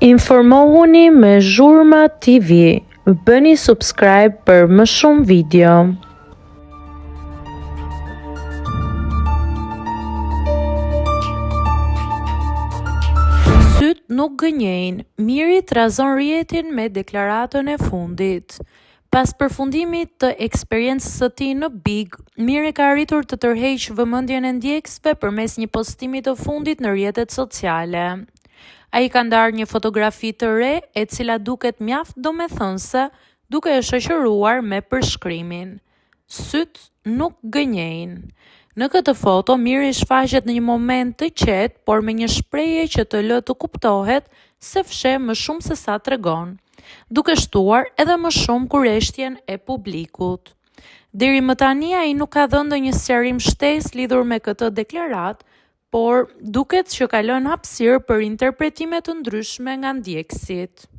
Informohuni me Zhurma TV. Bëni subscribe për më shumë video. Syt nuk gënjejnë, Miri trazon rjetin me deklaratën e fundit. Pas përfundimit të eksperiencës së tij në Big, Miri ka arritur të tërheqë vëmendjen e ndjekësve përmes një postimi të fundit në rrjetet sociale. Ai ka ndarë një fotografi të re e cila duket mjaft domethënëse, duke e shoqëruar me përshkrimin: Syt nuk gënjejnë. Në këtë foto, Miri shfaqet në një moment të qetë, por me një shprehje që të lë të kuptohet se fsheh më shumë se sa tregon, duke shtuar edhe më shumë kurreshtjen e publikut. Deri më tani ai nuk ka dhënë ndonjë sqarim shtesë lidhur me këtë deklaratë, por duket që ka lënë hapësirë për interpretime të ndryshme nga ndjekësit.